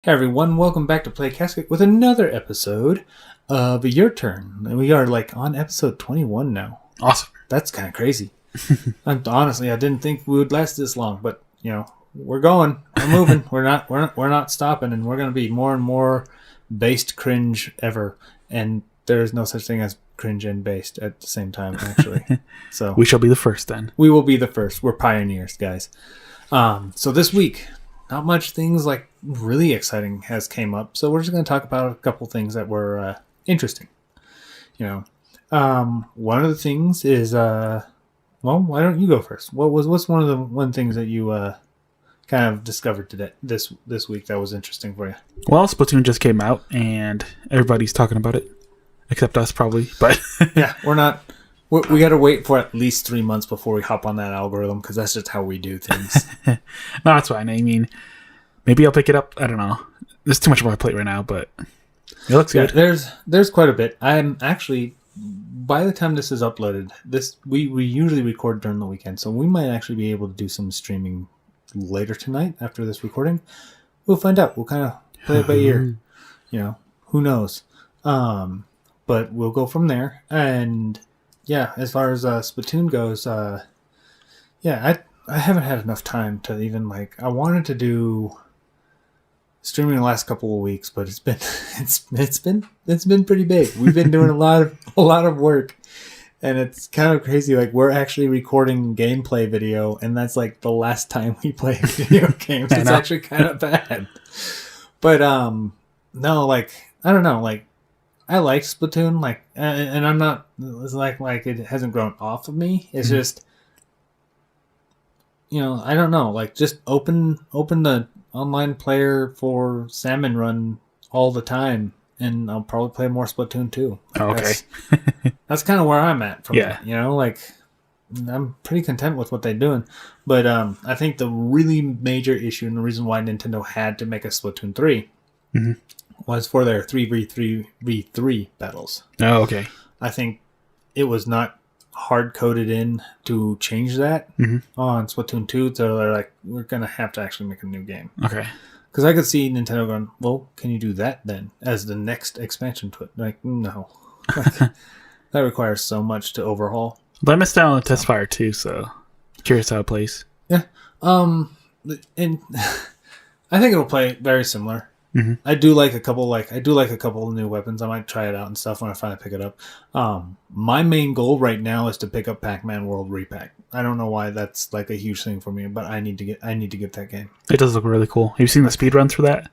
Hey everyone, welcome back to Play Casket with another episode of Your Turn. And we are on episode 21 now. Awesome. That's kind of crazy. Honestly, I didn't think we would last this long, but we're going. We're moving. we're not stopping, and we're going to be more and more based cringe ever. And there is no such thing as cringe and based at the same time, actually. So we shall be the first then. We will be the first. We're pioneers, guys. So this week, not much things really exciting has came up, so we're just going to talk about a couple things that were interesting. One of the things is why don't you go first? What's one things that you kind of discovered today this week that was interesting for you? Well, Splatoon just came out and everybody's talking about it, except us probably. But yeah, we're not. We got to wait for at least 3 months before we hop on that algorithm because that's just how we do things. No, that's fine. I mean, maybe I'll pick it up. I don't know. There's too much on my plate right now, but it looks good. There's quite a bit. I'm actually, by the time this is uploaded, we usually record during the weekend, so we might actually be able to do some streaming later tonight after this recording. We'll find out. We'll kind of play it by ear. Who knows? But we'll go from there. And yeah, as far as Splatoon goes, I haven't had enough time to even I wanted to do streaming the last couple of weeks, but it's been pretty big. We've been doing a lot of work, and it's kind of crazy. We're actually recording gameplay video, and that's the last time we play video games. It's actually kind of bad. But no, I don't know, I like Splatoon, and I'm not, it's it hasn't grown off of me. It's just, I don't know, just open the online player for Salmon Run all the time, and I'll probably play more Splatoon 2. Okay. That's kind of where I'm at from that, I'm pretty content with what they're doing. But I think the really major issue and the reason why Nintendo had to make a Splatoon 3 was for their 3v3 battles. Oh, okay. I think it was not hard-coded in to change that on Splatoon 2, so they're we're going to have to actually make a new game. Okay. Because I could see Nintendo going, well, can you do that then as the next expansion to it? No. That requires so much to overhaul. But I missed out on the test fire too, so curious how it plays. Yeah. And I think it'll play very similar. I do like a couple of new weapons. I might try it out and stuff when I finally pick it up. My main goal right now is to pick up Pac-Man World Repack. I don't know why that's a huge thing for me, but I need to get that game. It does look really cool. Have you seen the speed runs for that?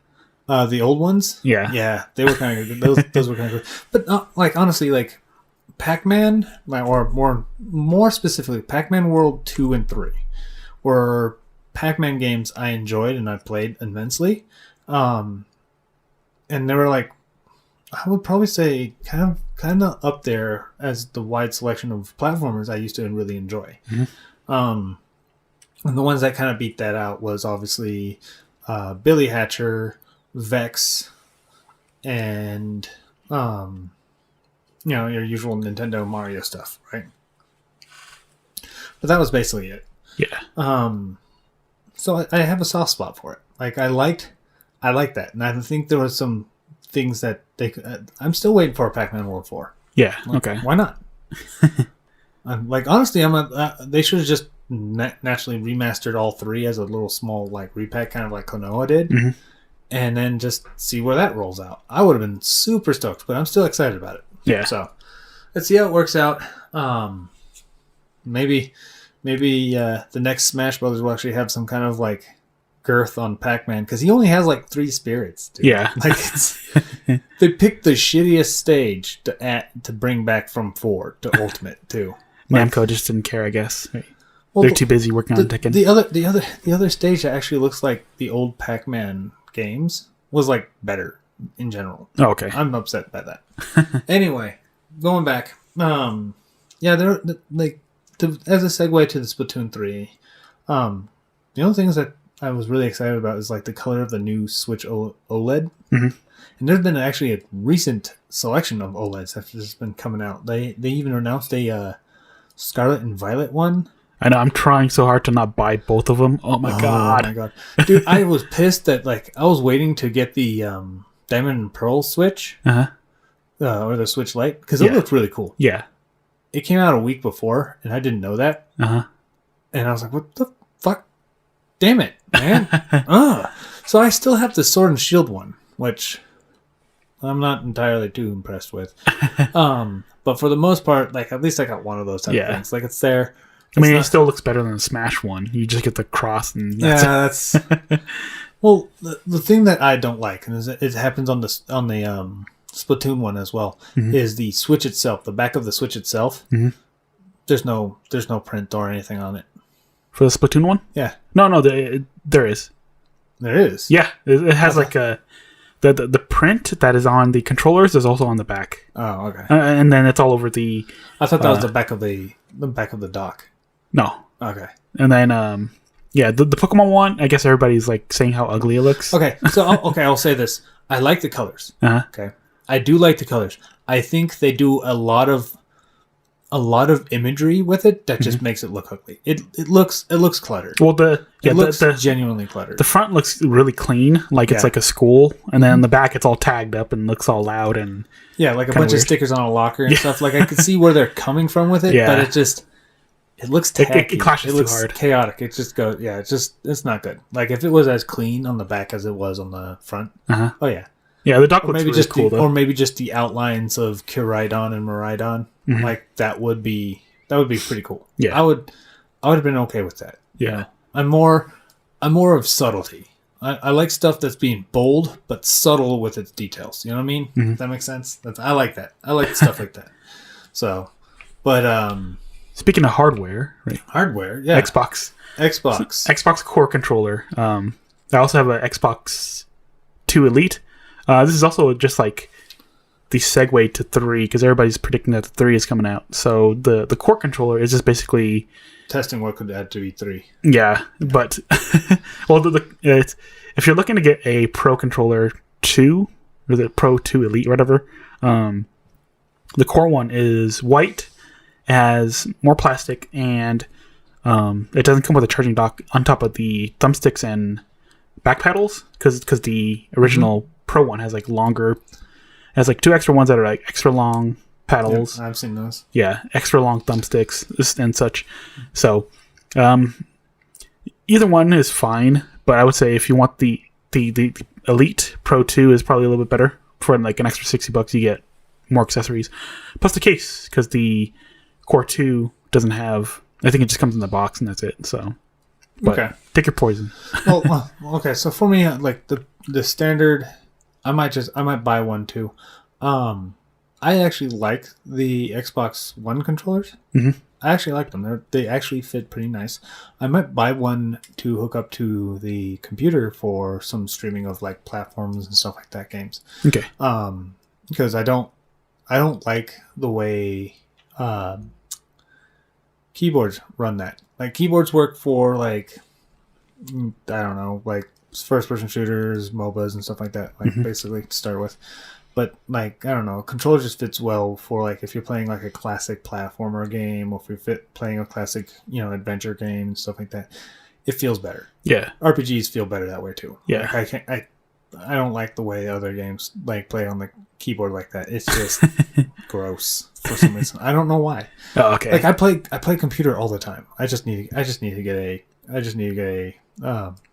The old ones? Yeah, they were kind of good. Those were kind of good. But honestly, Pac-Man, or more specifically, Pac-Man World 2 and 3 were Pac-Man games I enjoyed and I played immensely. And they were I would probably say kind of up there as the wide selection of platformers I used to really enjoy. And the ones that kind of beat that out was obviously Billy Hatcher, Vex, and your usual Nintendo Mario stuff, right? But that was basically it. Yeah. So I have a soft spot for it. I like that, and I think there was some things that they could. I'm still waiting for Pac-Man World 4. Yeah. Okay. Why not? Honestly, they should have just naturally remastered all three as a little small repack, kind of like Klonoa did, and then just see where that rolls out. I would have been super stoked, but I'm still excited about it. Yeah. So let's see how it works out. Maybe the next Smash Brothers will actually have some kind of girth on Pac-Man, because he only has 3 spirits, dude. Yeah. They picked the shittiest stage to bring back from 4 to Ultimate too. Namco just didn't care, I guess. They're too busy working on Tekken. The other stage that actually looks like the old Pac-Man games was better in general. Oh, okay. I'm upset by that. Anyway, going back, as a segue to the Splatoon 3, the only things that I was really excited about is the color of the new Switch OLED. And there's been actually a recent selection of OLEDs that's just been coming out. They even announced a Scarlet and Violet one I know I'm trying so hard to not buy both of them. Oh my god. Oh my god, dude! I was pissed that I was waiting to get the Diamond and Pearl Switch Uh-huh. or the Switch Lite because it Yeah. looked really cool. Yeah. It came out a week before, and I didn't know that. Uh-huh. And I was like, "What the fuck? Damn it, man!" So I still have the Sword and Shield one, which I'm not entirely too impressed with. But for the most part, at least I got one of those type of things. It's there. I mean, it still looks better than the Smash one. You just get the cross and that's it. That's well. The thing that I don't like, and it happens on the Splatoon one as well, is the Switch itself. The back of the Switch itself. Mm-hmm. There's no print or anything on it. For the Splatoon one? Yeah. No, there is. There is. Yeah, it has the print that is on the controllers is also on the back. Oh, okay. And then it's all over the. I thought that was the back of the dock. No. Okay. And then the Pokemon one, I guess everybody's saying how ugly it looks. Okay. So I'll say this. I like the colors. Uh-huh. Okay. I do like the colors. I think they do a lot of imagery with it that just makes it look ugly. It looks cluttered. Well, it looks genuinely cluttered. The front looks really clean, it's like a school, and then on the back it's all tagged up and looks all loud and a bunch of stickers on a locker and stuff. I could see where they're coming from with it, but it looks tacky. It clashes looks too hard. Chaotic. It just goes. Yeah, it's not good. If it was as clean on the back as it was on the front. Uh-huh. Oh yeah. Yeah, the dock looks maybe really just cool though. Or maybe just the outlines of Kyraidon and Miraidon. That would be pretty cool. Yeah. I would have been okay with that. Yeah. I'm more of subtlety. I like stuff that's being bold but subtle with its details. You know what I mean? Does that make sense? I like that. I like stuff like that. So, but speaking of hardware, right? Hardware, yeah. Xbox Core controller. I also have an Xbox 2 Elite. This is also just the segue to 3 because everybody's predicting that the 3 is coming out. So the core controller is just basically testing what could add to E3. Yeah, but well, if you're looking to get a Pro controller 2 or the Pro 2 Elite or whatever, the core one is white, has more plastic, and it doesn't come with a charging dock on top of the thumbsticks and back pedals because the original Pro one has longer. Has 2 extra ones that are extra long paddles. Yep, I've seen those. Yeah, extra long thumbsticks and such. So, either one is fine, but I would say if you want the Elite Pro 2 is probably a little bit better. For an extra $60, you get more accessories, plus the case because the Core 2 doesn't have. I think it just comes in the box and that's it. So, but okay, take your poison. Well, okay. So for me, the standard. I might buy one too. I actually like the Xbox One controllers. Mm-hmm. I actually like them. They actually fit pretty nice. I might buy one to hook up to the computer for some streaming of platforms and stuff like that, games. Okay. Because I don't like the way keyboards run that. Keyboards work for I don't know, first-person shooters, MOBAs, and stuff like that. Basically to start with, but I don't know, controller just fits well for if you're playing a classic platformer game, or if you're playing a classic adventure game and stuff like that. It feels better. Yeah, RPGs feel better that way too. Yeah, I don't like the way other games play on the keyboard like that. It's just gross for some reason. I don't know why. Oh, okay. I play computer all the time. I just need to get a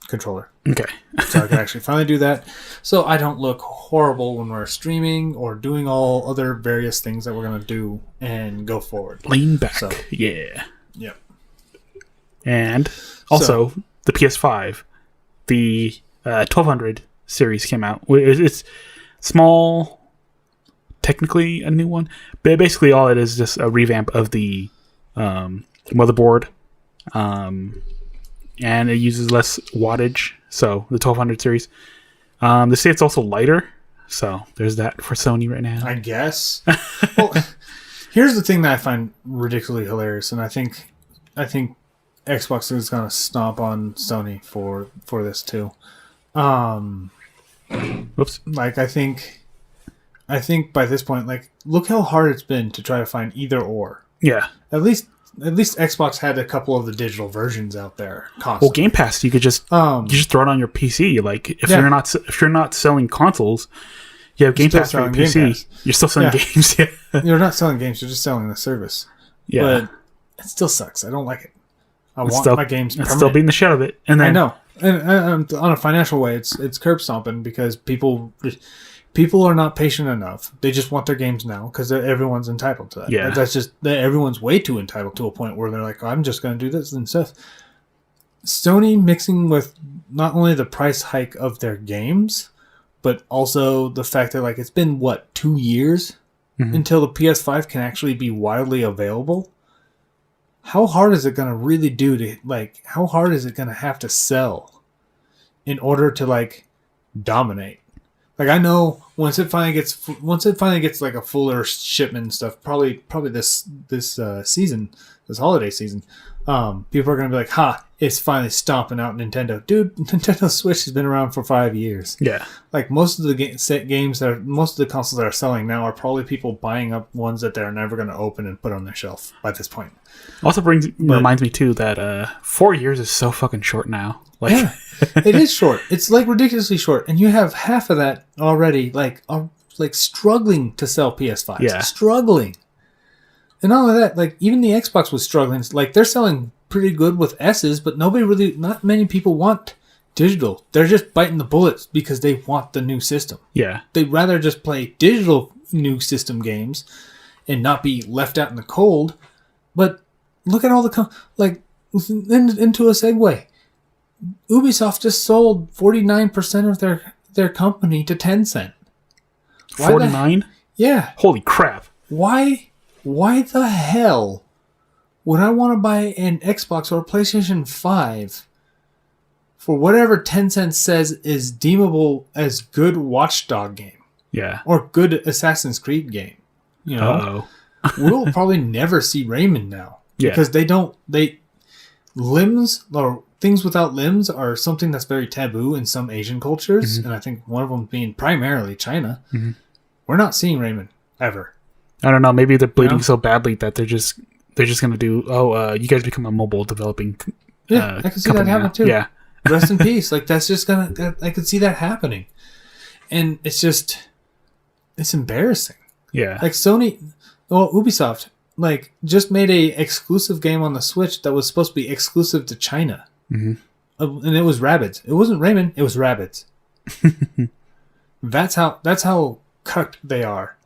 controller. Okay. So I can actually finally do that. So I don't look horrible when we're streaming or doing all other various things that we're going to do and go forward. Lean back. So, yeah. Yep. And also the PS5, the 1200 series came out. It's small, technically a new one, but basically all it is just a revamp of the motherboard. And it uses less wattage, so the 1200 series. They say it's also lighter, so there's that for Sony right now. I guess. Well, here's the thing that I find ridiculously hilarious, and I think Xbox is gonna stomp on Sony for this too. Whoops. I think by this point, look how hard it's been to try to find either or. Yeah. At least at least Xbox had a couple of the digital versions out there. Well, Constantly. Game Pass, you could just throw it on your PC. Like if you're not selling consoles, you have Game Pass for your PC. You're still selling games. Yeah. You're not selling games. You're just selling the service. Yeah, but it still sucks. I don't like it. I want my games. It's still beating the shit out of it. And then I know, and on a financial way, it's curb stomping because people are not patient enough. They just want their games now because everyone's entitled to that. Yeah, that's just everyone's way too entitled to a point where they're like, I'm just going to do this and stuff. Sony mixing with not only the price hike of their games, but also the fact that like it's been 2 years until the PS5 can actually be widely available. How hard is it going to really do to like? How hard is it going to have to sell in order to like dominate? Like I know once it finally gets like a fuller shipment and stuff, probably this season, this holiday season, people are gonna be like, "Ha! It's finally stomping out Nintendo." Dude, Nintendo Switch has been around for 5 years. Yeah, like most of the most of the consoles that are selling now are probably people buying up ones that they're never gonna open and put on their shelf by this point. Also reminds me too that 4 years is so fucking short now. Like, yeah, it is short. It's like ridiculously short, and you have half of that already, like struggling to sell PS5s. Yeah, struggling, and all of that. Like even the Xbox was struggling. Like they're selling pretty good with S's, but not many people want digital. They're just biting the bullets because they want the new system. Yeah, they'd rather just play digital new system games and not be left out in the cold. But look at all the into a segue. Ubisoft just sold 49% of their company to Tencent. 49? Yeah. Holy crap. Why the hell would I want to buy an Xbox or a PlayStation 5 for whatever Tencent says is deemable as good Watchdog game? Yeah. Or good Assassin's Creed game. You know? We'll probably never see Rayman now. Yeah. Because limbs or things without limbs are something that's very taboo in some Asian cultures, and I think one of them being primarily China. We're not seeing Rayman ever. I don't know. Maybe they're bleeding so badly that they're just gonna do. You guys become a mobile developing. I can see that happen too. Yeah, rest in peace. Like that's just gonna. I could see that happening, and it's embarrassing. Yeah, like Ubisoft. Like, just made a exclusive game on the Switch that was supposed to be exclusive to China. And it was Rabbids. It wasn't Rayman, it was Rabbids. That's how cucked they are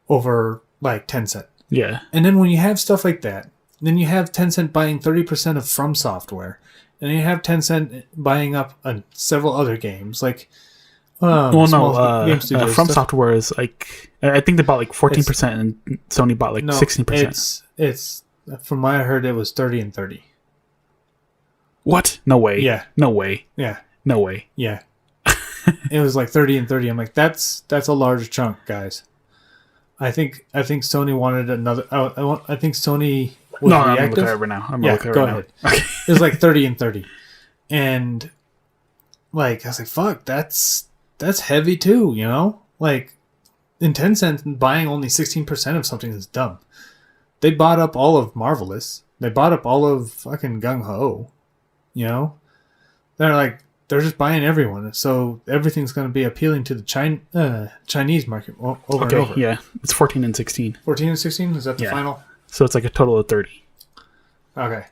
over, like, Tencent. Yeah. And then when you have stuff like that, then you have Tencent buying 30% of From Software. And then you have Tencent buying up several other games. Like, From Software is like, I think they bought like 14% and Sony bought like 16%. It's from what I heard, it was 30 and 30. What? No way. Yeah. No way. Yeah. No way. Yeah. It was like 30 and 30. I'm like, that's a large chunk, guys. I think Sony wanted another. I think Sony was reactive. I'm looking at it right now. Go ahead. Okay. It was like 30 and 30, and like I was like, fuck, that's heavy too, you know? Like, in Tencent, buying only 16% of something is dumb. They bought up all of Marvelous. They bought up all of fucking Gung Ho. You know? They're just buying everyone. So everything's going to be appealing to the Chinese market over and over. Yeah. It's 14 and 16. 14 and 16? Is that the final? So it's like a total of 30. Okay.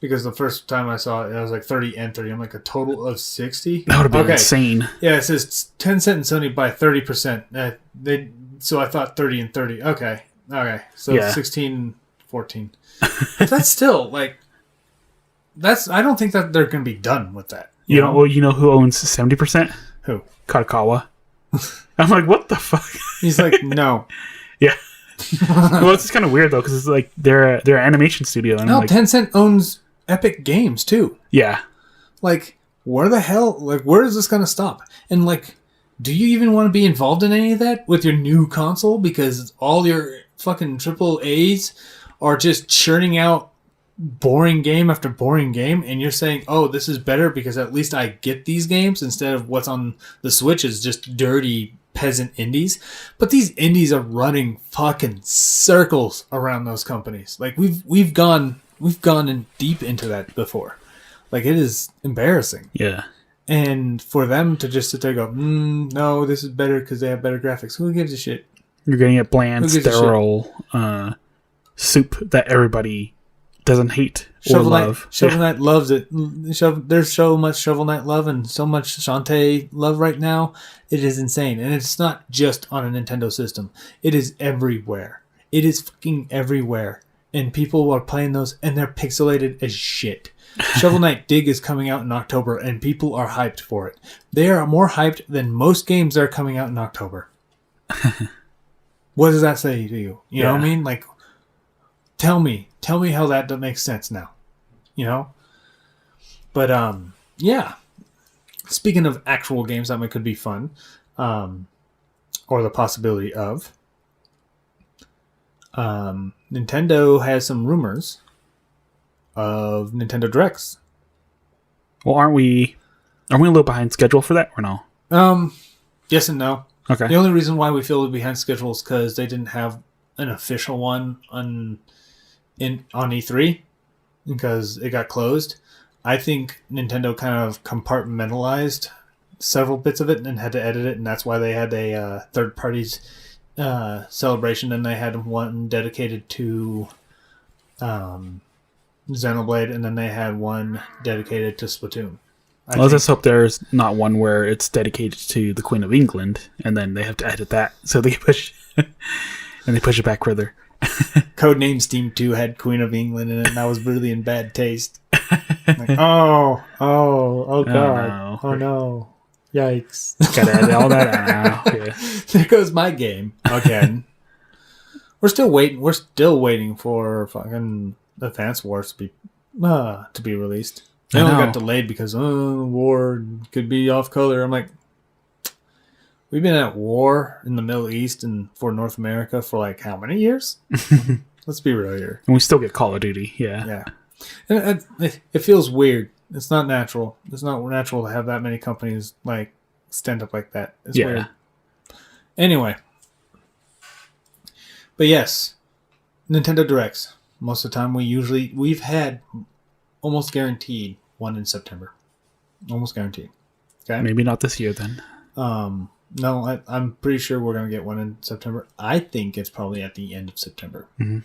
Because the first time I saw it, it was like 30 and 30. I'm like, a total of 60? That would have been insane. Yeah, it says Tencent and Sony buy 30%. So I thought 30 and 30. Okay. So 16, 14. That's still, like... I don't think that they're going to be done with that. You know who owns 70%? Who? Kadokawa. I'm like, what the fuck? He's like, no. Yeah. Well, it's just kind of weird, though, because it's like they're an animation studio. And Tencent owns Epic Games, too. Yeah. Like, where is this going to stop? And, like, do you even want to be involved in any of that with your new console? Because all your fucking triple A's are just churning out boring game after boring game, and you're saying, oh, this is better because at least I get these games instead of what's on the Switch is just dirty peasant indies, but these indies are running fucking circles around those companies. Like we've gone in deep into that before. Like it is embarrassing. Yeah. And for them to just sit there and go, no, this is better because they have better graphics. Who gives a shit? You're getting a bland, sterile soup that everybody doesn't hate or love. Shovel Knight loves it. There's so much Shovel Knight love and so much Shantae love right now. It is insane. And it's not just on a Nintendo system. It is everywhere. It is fucking everywhere. And people are playing those and they're pixelated as shit. Shovel Knight Dig is coming out in October and people are hyped for it. They are more hyped than most games that are coming out in October. What does that say to you? You know what I mean? Like, tell me how that makes sense now. You know? But, yeah. Speaking of actual games that could be fun, or the possibility of, Nintendo has some rumors of Nintendo Directs. Well, are we a little behind schedule for that or no? Yes and no. Okay. The only reason why we feel we're behind schedule is because they didn't have an official one on E3 because it got closed. I think Nintendo kind of compartmentalized several bits of it and had to edit it, and that's why they had a third parties celebration, and they had one dedicated to Xenoblade, and then they had one dedicated to Splatoon. Let's just hope there's not one where it's dedicated to the Queen of England, and then they have to edit that so they push and they push it back further. Codename Steam 2 had Queen of England in it, and that was really in bad taste. Like, oh god, oh no, yikes! Gotta edit all that out. Yeah. There goes my game again. We're still waiting. We're still waiting for fucking Advance Wars to be released. They only got delayed because war could be off color. I'm like, we've been at war in the Middle East and for North America for like how many years? Let's be real here. And we still get Call of Duty. Yeah. Yeah. And it feels weird. It's not natural. It's not natural to have that many companies like stand up like that. It's weird. Anyway. But yes, Nintendo Directs. Most of the time we've had almost guaranteed one in September. Almost guaranteed. Okay. Maybe not this year then. No, I'm pretty sure we're gonna get one in September. I think it's probably at the end of September. Mm-hmm.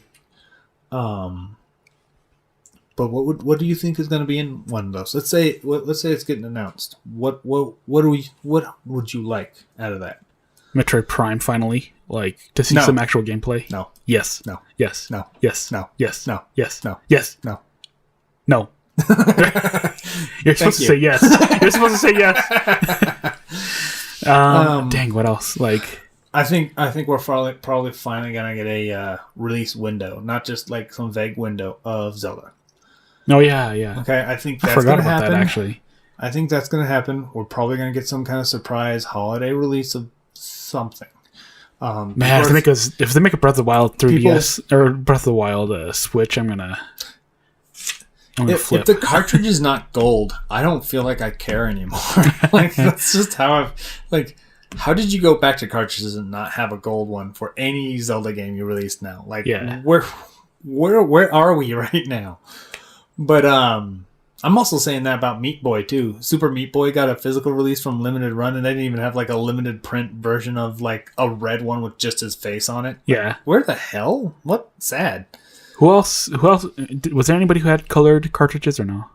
But what do you think is gonna be in one of those? Let's say it's getting announced. What would you like out of that? Metroid Prime finally, like to see some actual gameplay. No. Yes. No. Yes. No. Yes. No. Yes. No. Yes. No. Yes. No. No. You're supposed to say yes. You're supposed to say yes. Dang, what else? Like, I think we're probably finally gonna get a release window, not just like some vague window of Zelda. Oh yeah. Okay, I think that's I forgot gonna about happen. that actually. I think that's gonna happen. We're probably gonna get some kind of surprise holiday release of something. Man, if they make a Breath of the Wild 3DS or Breath of the Wild Switch, I'm gonna flip. If the cartridge is not gold, I don't feel like I care anymore. Like that's just how how did you go back to cartridges and not have a gold one for any Zelda game you released now? Like where are we right now? But I'm also saying that about Meat Boy too. Super Meat Boy got a physical release from Limited Run, and they didn't even have like a limited print version of like a red one with just his face on it. Yeah. Where the hell? What? Sad. Who else? Was there anybody who had colored cartridges or no?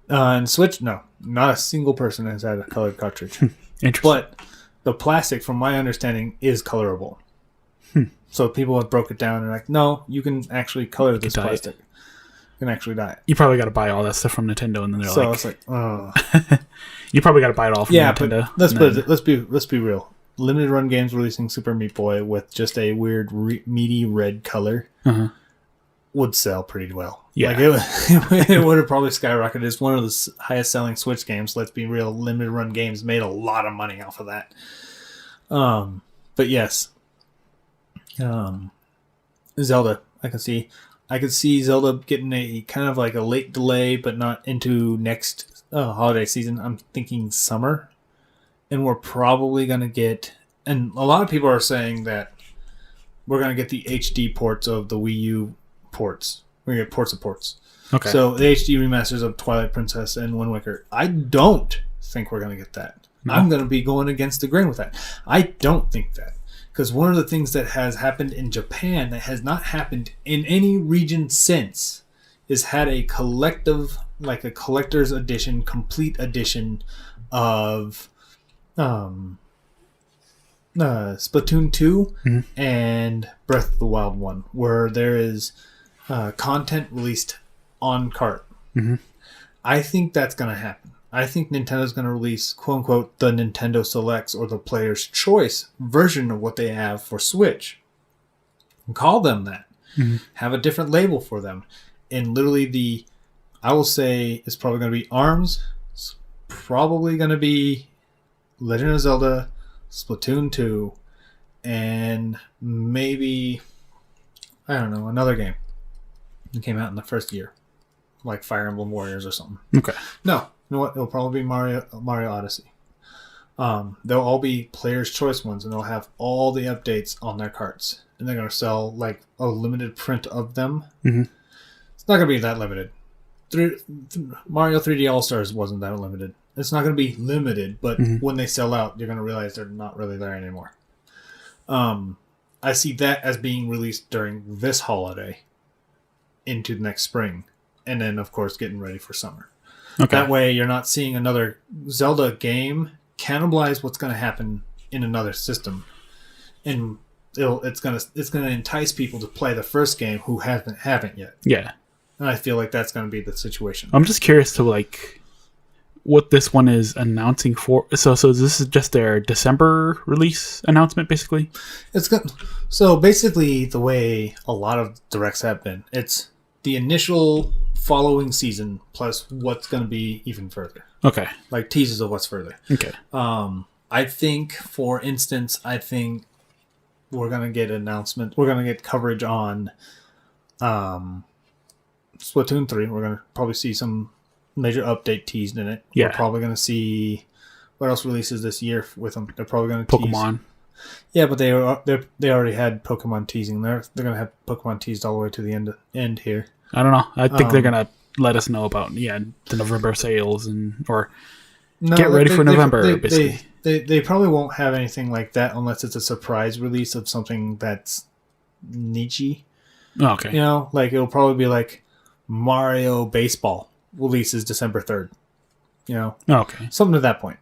And Switch, no. Not a single person has had a colored cartridge. Interesting. But the plastic, from my understanding, is colorable. So people have broke it down and like, no, you can actually color this plastic. You can actually dye it. You probably got to buy all that stuff from Nintendo, and then they're so it's like, oh. You probably got to buy it all from Nintendo. But let's be real. Limited Run Games releasing Super Meat Boy with just a weird meaty red color would sell pretty well. Yeah, like it would have probably skyrocketed. It's one of the highest selling Switch games. Let's be real. Limited Run Games made a lot of money off of that. But yes, Zelda. I could see Zelda getting a kind of like a late delay, but not into next holiday season. I'm thinking summer, and we're probably gonna get and a lot of people are saying that we're going to get the HD ports of the Wii U ports. We're going to get ports of ports. Okay. So the HD remasters of Twilight Princess and Wind Waker. I don't think we're going to get that. No. I'm going to be going against the grain with that. I don't think that. Because one of the things that has happened in Japan that has not happened in any region since is had a collective, like a collector's edition, complete edition of Splatoon 2 and Breath of the Wild 1, where there is content released on cart. I think that's going to happen. I think Nintendo's going to release, quote unquote, the Nintendo Selects or the Player's Choice version of what they have for Switch. And call them that. Have a different label for them. And literally I will say it's probably going to be ARMS. It's probably going to be Legend of Zelda, Splatoon 2, and maybe, I don't know, another game that came out in the first year. Like Fire Emblem Warriors or something. Okay. No. You know what? It'll probably be Mario Odyssey. They'll all be Player's Choice ones, and they'll have all the updates on their carts. And they're going to sell like a limited print of them. It's not going to be that limited. Mario 3D All-Stars wasn't that limited. It's not going to be limited, but when they sell out, you're going to realize they're not really there anymore. I see that as being released during this holiday into next spring. And then, of course, getting ready for summer. Okay. That way, you're not seeing another Zelda game cannibalize what's going to happen in another system, and it's going to entice people to play the first game who haven't yet. Yeah. And I feel like that's going to be the situation. I'm just curious to like what this one is announcing for. So this is just their December release announcement, basically. It's good. So basically, the way a lot of directs have been, it's the initial following season plus what's going to be even further. Okay. Like teasers of what's further. Okay. I think, for instance, we're going to get announcement. We're going to get coverage on Splatoon 3. We're going to probably see some major update teased in it. Yeah. We're probably going to see what else releases this year with them. They're probably going to Pokémon. Yeah, but they already had Pokemon teasing. They're going to have Pokemon teased all the way to the end here. I don't know. I think they're gonna let us know about the November sales get ready for November. Basically, they probably won't have anything like that unless it's a surprise release of something that's niche-y. Oh, okay. You know, like it'll probably be like Mario Baseball releases December 3rd. You know, okay, something to that point.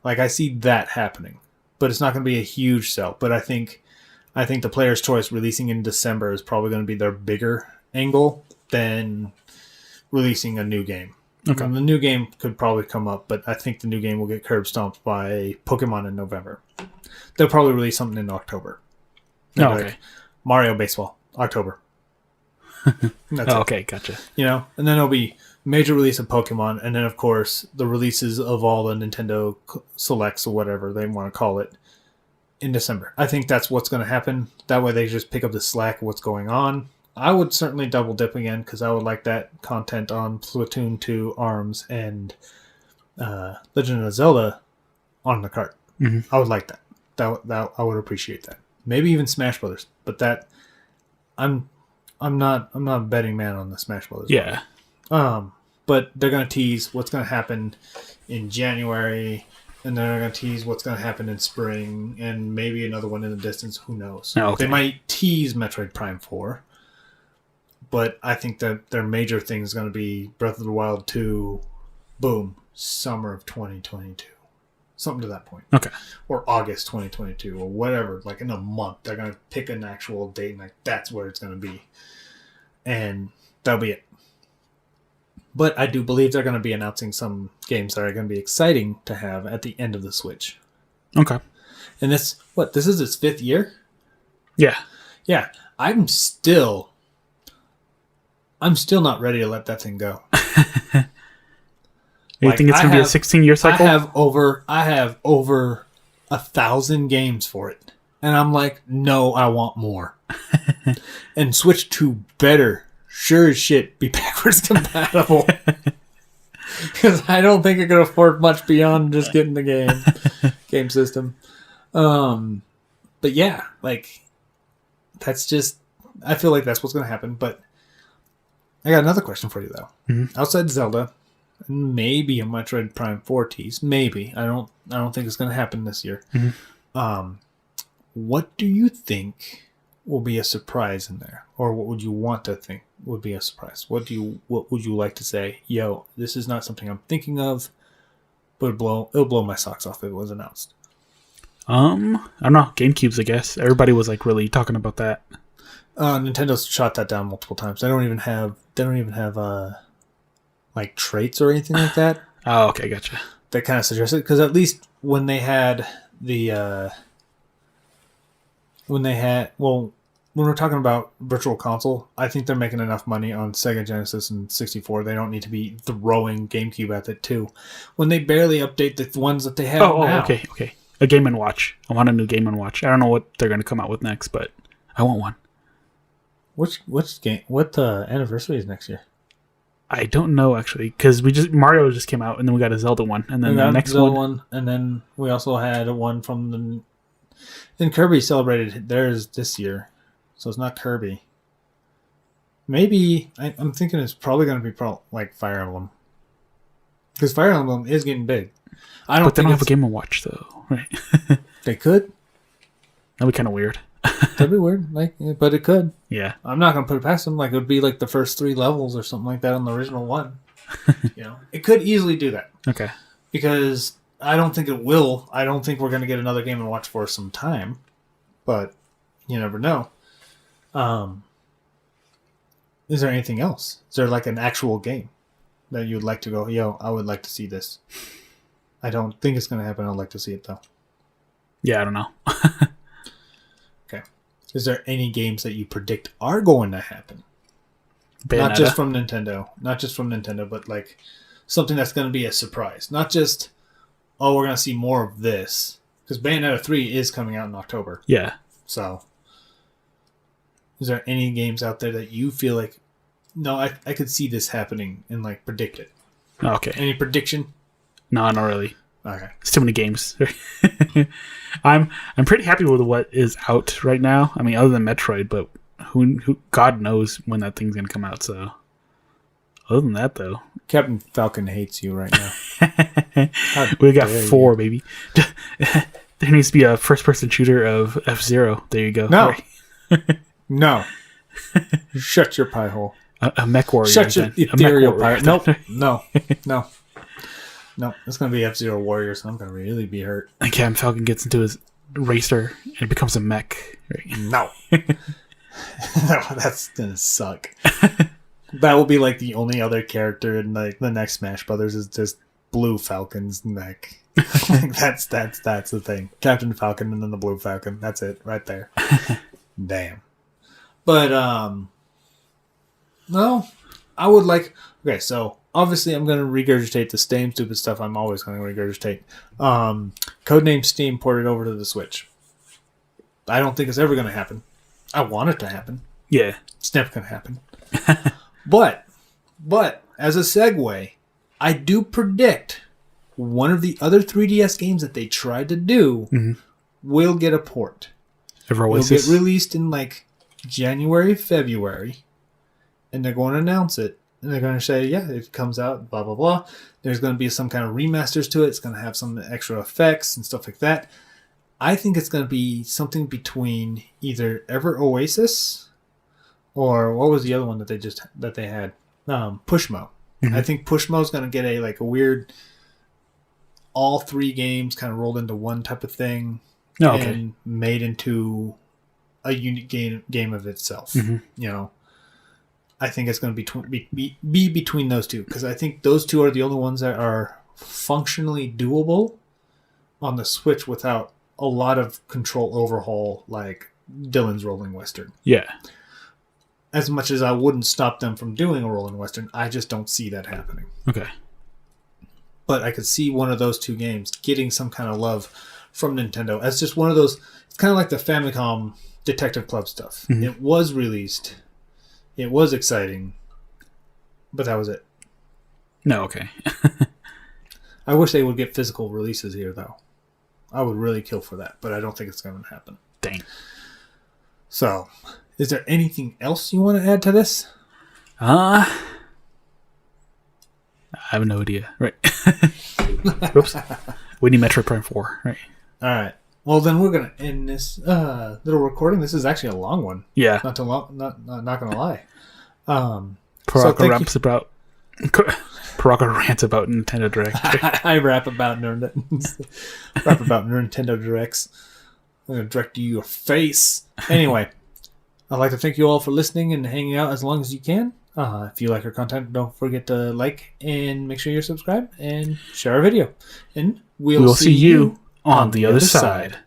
Like I see that happening, but it's not going to be a huge sell. But I think the Player's Choice releasing in December is probably going to be their bigger angle than releasing a new game. Okay. And the new game could probably come up, but I think the new game will get curb stomped by Pokemon in November. They'll probably release something in October. Okay. Like Mario Baseball, October. That's it. Okay, gotcha. You know, and then there'll be major release of Pokemon, and then of course the releases of all the Nintendo Selects or whatever they want to call it in December. I think that's what's going to happen. That way they just pick up the slack of what's going on. I would certainly double dip again because I would like that content on Splatoon 2, ARMS, and Legend of Zelda on the cart. I would like that. That I would appreciate that. Maybe even Smash Brothers, but that I'm not a betting man on the Smash Brothers. Yeah. But they're gonna tease what's gonna happen in January, and then they're gonna tease what's gonna happen in spring, and maybe another one in the distance. Who knows? Okay. They might tease Metroid Prime 4. But I think that their major thing is going to be Breath of the Wild 2, boom, summer of 2022. Something to that point. Okay. Or August 2022 or whatever. Like in a month, they're going to pick an actual date and like that's where it's going to be. And that'll be it. But I do believe they're going to be announcing some games that are going to be exciting to have at the end of the Switch. Okay. And this is its 5th year? Yeah. Yeah. I'm still not ready to let that thing go. You think it's going to be a 16-year cycle? I have over 1,000 games for it. And I'm like, no, I want more. And Switch 2 better, sure as shit, be backwards compatible. Because I don't think it can afford much beyond just getting the game system. But yeah, like that's just. I feel like that's what's going to happen. But I got another question for you though. Mm-hmm. Outside Zelda, maybe a Metroid Prime 4 tease. Maybe I don't think it's going to happen this year. Mm-hmm. What do you think will be a surprise in there, or what would you want to think would be a surprise? What would you like to say? Yo, this is not something I'm thinking of, but it'll blow my socks off if it was announced. I don't know. GameCubes, I guess. Everybody was like really talking about that. Nintendo's shot that down multiple times. They don't even have like traits or anything like that. Oh, okay, gotcha. That kind of suggests it, because at least when they had the when we're talking about Virtual Console, I think they're making enough money on Sega Genesis and 64. They don't need to be throwing GameCube at it too. When they barely update the ones that they have now. Okay. A Game & Watch. I want a new Game & Watch. I don't know what they're going to come out with next, but I want one. What anniversary is next year? I don't know actually, because Mario just came out, and then we got a Zelda one, and then the next one, and then we also had one from and Kirby celebrated theirs this year, so it's not Kirby. Maybe I'm thinking it's probably going to be like Fire Emblem, because Fire Emblem is getting big. But they don't have a Game & Watch though, right? They could. That'd be kind of weird. That'd be weird, but it could. Yeah, I'm not gonna put it past them. Like it would be like the first 3 levels or something like that on the original one. It could easily do that. Okay. Because I don't think it will. I don't think we're gonna get another Game & Watch for some time, but you never know. Is there anything else? Is there like an actual game that you'd like to go? Yo, I would like to see this. I don't think it's gonna happen. I'd like to see it though. Yeah, I don't know. Okay. Is there any games that you predict are going to happen? Bayonetta. Not just from Nintendo, but like something that's going to be a surprise. Not just, oh, we're going to see more of this. Because Bayonetta 3 is coming out in October. Yeah. So, is there any games out there that you feel like, no, I could see this happening and like predict it? Okay. Any prediction? No, not really. Okay. It's too many games. I'm pretty happy with what is out right now. I mean, other than Metroid, but who God knows when that thing's gonna come out. So, other than that, though, Captain Falcon hates you right now. We got 4, baby. There needs to be a first-person shooter of F-Zero. There you go. No, right. No. Shut your pie hole. A mech warrior. Shut your ethereal pie. Nope. No. It's going to be F-Zero Warriors, and I'm going to really be hurt. And Captain Falcon gets into his racer and becomes a mech. Right? No. That's going to suck. That will be like the only other character in like the next Smash Brothers is just Blue Falcon's mech. That's the thing. Captain Falcon and then the Blue Falcon. That's it right there. Damn. But, no, I would like... Okay, so... Obviously, I'm going to regurgitate the same stupid stuff I'm always going to regurgitate. Codename Steam ported over to the Switch. I don't think it's ever going to happen. I want it to happen. Yeah. It's never going to happen. But, as a segue, I do predict one of the other 3DS games that they tried to do will get a port. It'll get released in like January, February, and they're going to announce it. And they're going to say, yeah, it comes out, blah, blah, blah. There's going to be some kind of remasters to it. It's going to have some extra effects and stuff like that. I think it's going to be something between either Ever Oasis or what was the other one that they had? Pushmo. I think Pushmo is going to get a weird all 3 games kind of rolled into one type of thing and made into a unique game of itself. I think it's going to be between those two, because I think those two are the only ones that are functionally doable on the Switch without a lot of control overhaul like Dylan's Rolling Western. Yeah. As much as I wouldn't stop them from doing a Rolling Western, I just don't see that happening. Okay. But I could see one of those 2 games getting some kind of love from Nintendo as just one of those. It's kind of like the Famicom Detective Club stuff. It was released. It was exciting, but that was it. No, okay. I wish they would get physical releases here, though. I would really kill for that, but I don't think it's going to happen. Dang. So, is there anything else you want to add to this? I have no idea. Right. Oops. We need Metroid Prime 4. Right. All right. Well, then we're going to end this little recording. This is actually a long one. Yeah. Not going to lie. Paraka rants about Nintendo Direct. I rap about Nintendo Directs. I'm going to direct you your face. Anyway, I'd like to thank you all for listening and hanging out as long as you can. If you like our content, don't forget to like and make sure you're subscribed and share our video. And we'll see you on the other side.